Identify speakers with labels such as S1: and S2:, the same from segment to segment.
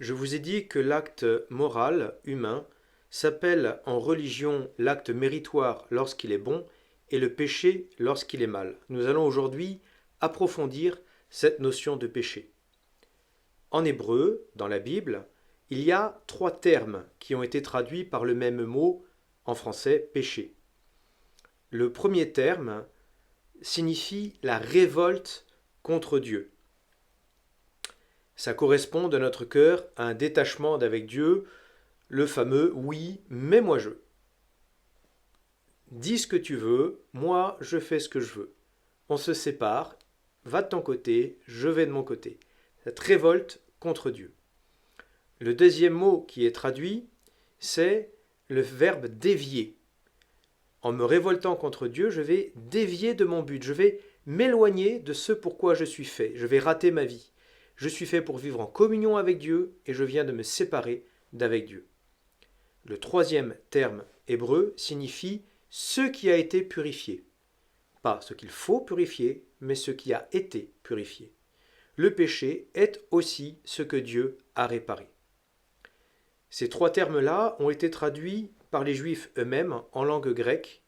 S1: Je vous ai dit que l'acte moral humain s'appelle en religion l'acte méritoire lorsqu'il est bon et le péché lorsqu'il est mal. Nous allons aujourd'hui approfondir cette notion de péché. En hébreu, dans la Bible, il y a trois termes qui ont été traduits par le même mot en français péché. Le premier terme signifie la révolte contre Dieu. Ça correspond de notre cœur à un détachement d'avec Dieu, le fameux oui, mais moi je. Dis ce que tu veux, moi je fais ce que je veux. On se sépare, va de ton côté, je vais de mon côté. Cette révolte contre Dieu. Le deuxième mot qui est traduit, c'est le verbe dévier. En me révoltant contre Dieu, je vais dévier de mon but, je vais m'éloigner de ce pourquoi je suis fait, je vais rater ma vie. Je suis fait pour vivre en communion avec Dieu et je viens de me séparer d'avec Dieu. Le troisième terme hébreu signifie ce qui a été purifié. Pas ce qu'il faut purifier, mais ce qui a été purifié. Le péché est aussi ce que Dieu a réparé. Ces trois termes-là ont été traduits par les Juifs eux-mêmes en langue grecque,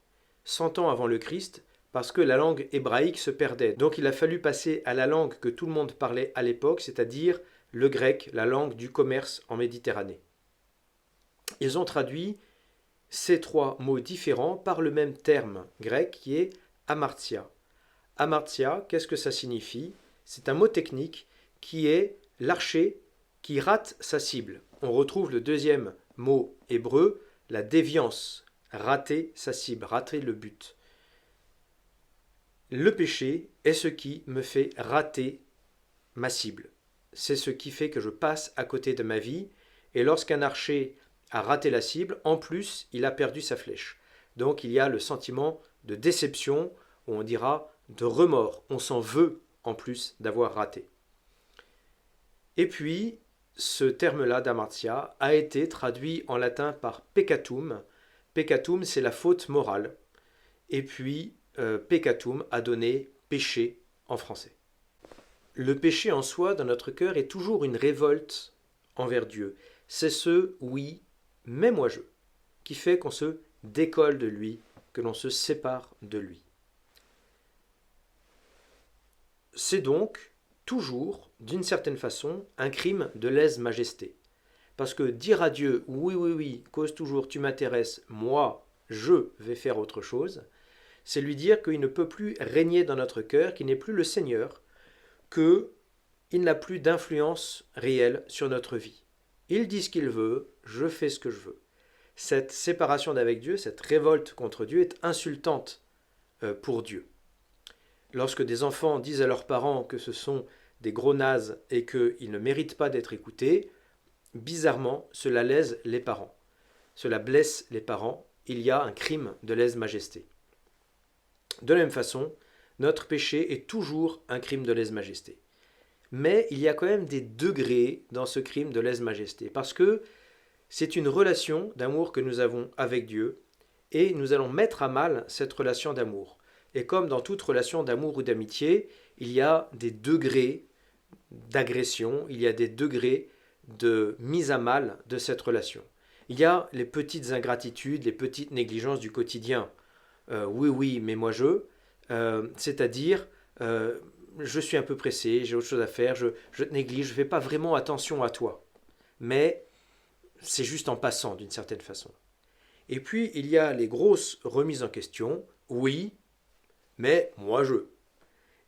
S1: 100 ans avant le Christ, parce que la langue hébraïque se perdait. Donc il a fallu passer à la langue que tout le monde parlait à l'époque, c'est-à-dire le grec, la langue du commerce en Méditerranée. Ils ont traduit ces trois mots différents par le même terme grec qui est amartia. Amartia, qu'est-ce que ça signifie? C'est un mot technique qui est l'archer qui rate sa cible. On retrouve le deuxième mot hébreu, la déviance, rater sa cible, rater le but. Le péché est ce qui me fait rater ma cible. C'est ce qui fait que je passe à côté de ma vie. Et lorsqu'un archer a raté la cible, en plus, il a perdu sa flèche. Donc il y a le sentiment de déception, ou on dira de remords. On s'en veut en plus d'avoir raté. Et puis, ce terme-là d'amartia a été traduit en latin par peccatum. Peccatum, c'est la faute morale. Et puis, peccatum a donné péché en français. Le péché en soi, dans notre cœur, est toujours une révolte envers Dieu. C'est ce oui, mais moi je, qui fait qu'on se décolle de lui, que l'on se sépare de lui. C'est donc toujours, d'une certaine façon, un crime de lèse-majesté. Parce que dire à Dieu oui, oui, oui, cause toujours tu m'intéresses, moi, je vais faire autre chose, c'est lui dire qu'il ne peut plus régner dans notre cœur, qu'il n'est plus le Seigneur, qu'il n'a plus d'influence réelle sur notre vie. Il dit ce qu'il veut, je fais ce que je veux. Cette séparation d'avec Dieu, cette révolte contre Dieu est insultante pour Dieu. Lorsque des enfants disent à leurs parents que ce sont des gros nazes et qu'ils ne méritent pas d'être écoutés, bizarrement, cela lèse les parents. Cela blesse les parents. Il y a un crime de lèse-majesté. De la même façon, notre péché est toujours un crime de lèse-majesté. Mais il y a quand même des degrés dans ce crime de lèse-majesté, parce que c'est une relation d'amour que nous avons avec Dieu, et nous allons mettre à mal cette relation d'amour. Et comme dans toute relation d'amour ou d'amitié, il y a des degrés d'agression, il y a des degrés de mise à mal de cette relation. Il y a les petites ingratitudes, les petites négligences du quotidien. Oui, oui, mais moi je, c'est-à-dire je suis un peu pressé, j'ai autre chose à faire, je te néglige, je ne fais pas vraiment attention à toi. Mais c'est juste en passant d'une certaine façon. Et puis il y a les grosses remises en question, oui, mais moi je.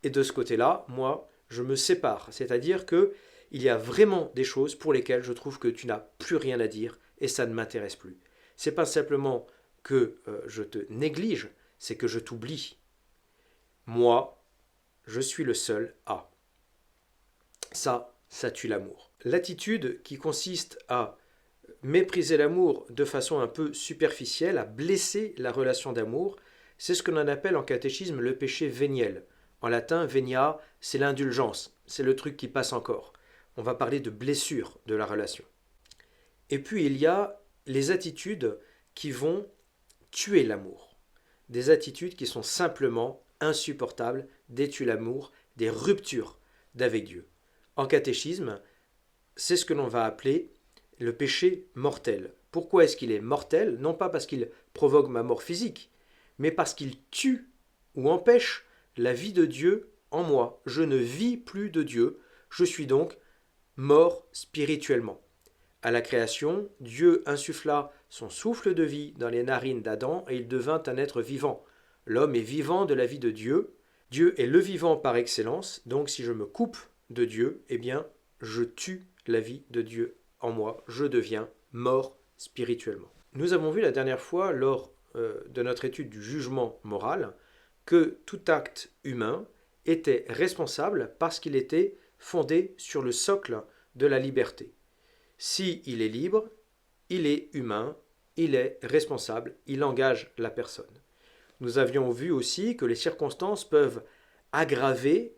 S1: Et de ce côté-là, moi, je me sépare. C'est-à-dire que il y a vraiment des choses pour lesquelles je trouve que tu n'as plus rien à dire et ça ne m'intéresse plus. C'est pas simplement que je te néglige, c'est que je t'oublie. Moi, je suis le seul à. Ça tue l'amour. L'attitude qui consiste à mépriser l'amour de façon un peu superficielle, à blesser la relation d'amour, c'est ce que l'on appelle en catéchisme le péché véniel. En latin, venia, c'est l'indulgence, c'est le truc qui passe encore. On va parler de blessure de la relation. Et puis il y a les attitudes qui vont tuer l'amour. Des attitudes qui sont simplement insupportables, détruisent l'amour, des ruptures d'avec Dieu. En catéchisme, c'est ce que l'on va appeler le péché mortel. Pourquoi est-ce qu'il est mortel? Non pas parce qu'il provoque ma mort physique, mais parce qu'il tue ou empêche la vie de Dieu en moi. Je ne vis plus de Dieu, je suis donc mort spirituellement. À la création, Dieu insuffla son souffle de vie dans les narines d'Adam et il devint un être vivant. L'homme est vivant de la vie de Dieu. Dieu est le vivant par excellence, donc si je me coupe de Dieu, eh bien, je tue la vie de Dieu en moi, je deviens mort spirituellement. Nous avons vu la dernière fois, lors de notre étude du jugement moral, que tout acte humain était responsable parce qu'il était fondé sur le socle de la liberté. Si il est libre, il est humain, il est responsable, il engage la personne. Nous avions vu aussi que les circonstances peuvent aggraver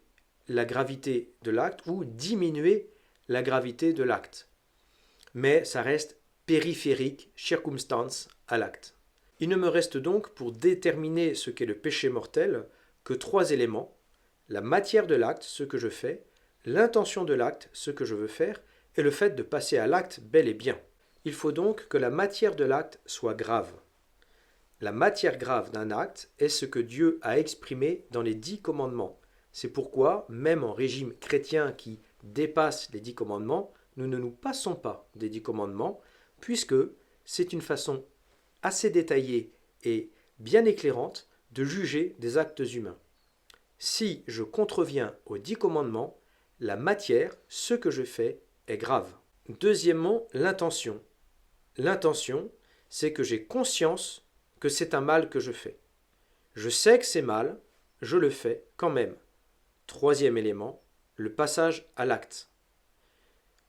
S1: la gravité de l'acte ou diminuer la gravité de l'acte. Mais ça reste périphérique, circonstance à l'acte. Il ne me reste donc pour déterminer ce qu'est le péché mortel que 3 éléments: la matière de l'acte, ce que je fais, l'intention de l'acte, ce que je veux faire, et le fait de passer à l'acte bel et bien. Il faut donc que la matière de l'acte soit grave. La matière grave d'un acte est ce que Dieu a exprimé dans les 10 commandements. C'est pourquoi, même en régime chrétien qui dépasse les 10 commandements, nous ne nous passons pas des 10 commandements, puisque c'est une façon assez détaillée et bien éclairante de juger des actes humains. Si je contreviens aux 10 commandements, la matière, ce que je fais, est grave. Deuxièmement, l'intention. L'intention, c'est que j'ai conscience que c'est un mal que je fais. Je sais que c'est mal, je le fais quand même. Troisième élément, le passage à l'acte.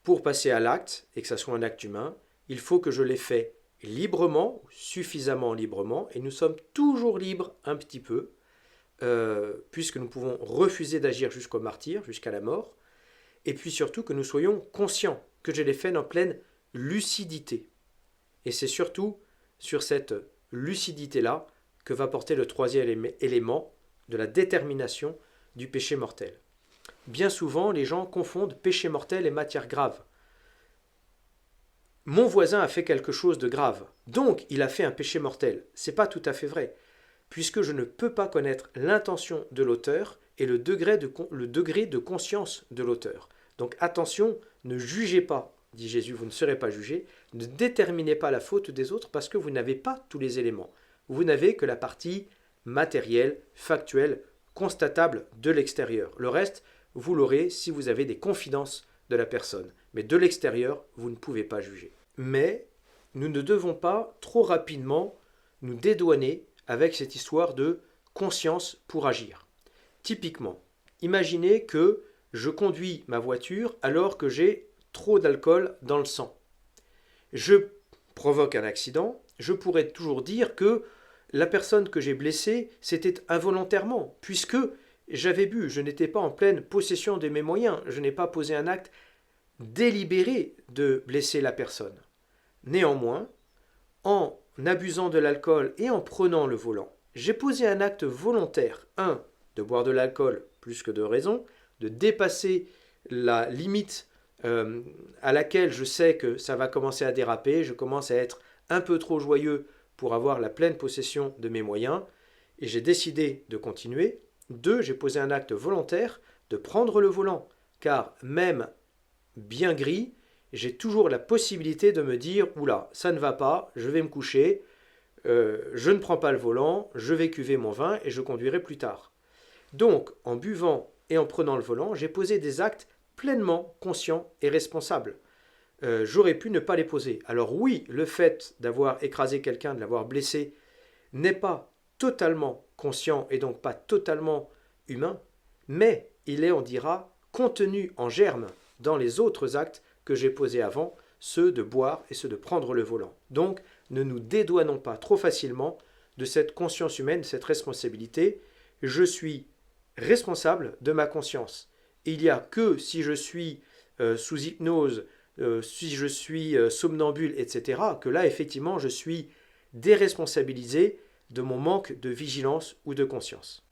S1: Pour passer à l'acte, et que ça soit un acte humain, il faut que je l'ai fait librement, suffisamment librement, et nous sommes toujours libres un petit peu, puisque nous pouvons refuser d'agir jusqu'au martyre, jusqu'à la mort, et puis surtout que nous soyons conscients que je l'ai fait en pleine lucidité. Et c'est surtout sur cette lucidité-là que va porter le troisième élément de la détermination du péché mortel. Bien souvent, les gens confondent péché mortel et matière grave. Mon voisin a fait quelque chose de grave, donc il a fait un péché mortel. C'est pas tout à fait vrai, puisque je ne peux pas connaître l'intention de l'auteur et le degré de conscience de l'auteur. Donc attention, ne jugez pas, dit Jésus, vous ne serez pas jugés, ne déterminez pas la faute des autres parce que vous n'avez pas tous les éléments. Vous n'avez que la partie matérielle, factuelle, constatable de l'extérieur. Le reste, vous l'aurez si vous avez des confidences de la personne. Mais de l'extérieur, vous ne pouvez pas juger. Mais nous ne devons pas trop rapidement nous dédouaner avec cette histoire de conscience pour agir. Typiquement, imaginez que je conduis ma voiture alors que j'ai trop d'alcool dans le sang. Je provoque un accident, je pourrais toujours dire que la personne que j'ai blessée, c'était involontairement, puisque j'avais bu, je n'étais pas en pleine possession de mes moyens, je n'ai pas posé un acte délibéré de blesser la personne. Néanmoins, en abusant de l'alcool et en prenant le volant, j'ai posé un acte volontaire, de boire de l'alcool plus que de raison, de dépasser la limite à laquelle je sais que ça va commencer à déraper, je commence à être un peu trop joyeux pour avoir la pleine possession de mes moyens, et j'ai décidé de continuer. 2, j'ai posé un acte volontaire de prendre le volant, car même bien gris, j'ai toujours la possibilité de me dire « Oula, ça ne va pas, je vais me coucher, je ne prends pas le volant, je vais cuver mon vin et je conduirai plus tard. » Donc, en buvant et en prenant le volant, j'ai posé des actes pleinement conscients et responsables. J'aurais pu ne pas les poser. Alors oui, le fait d'avoir écrasé quelqu'un, de l'avoir blessé, n'est pas totalement conscient et donc pas totalement humain, mais il est, on dira, contenu en germe dans les autres actes que j'ai posés avant, ceux de boire et ceux de prendre le volant. Donc, ne nous dédouanons pas trop facilement de cette conscience humaine, de cette responsabilité. Je suis responsable de ma conscience. Il n'y a que si je suis sous hypnose, si je suis somnambule, etc., que là, effectivement, je suis déresponsabilisé de mon manque de vigilance ou de conscience.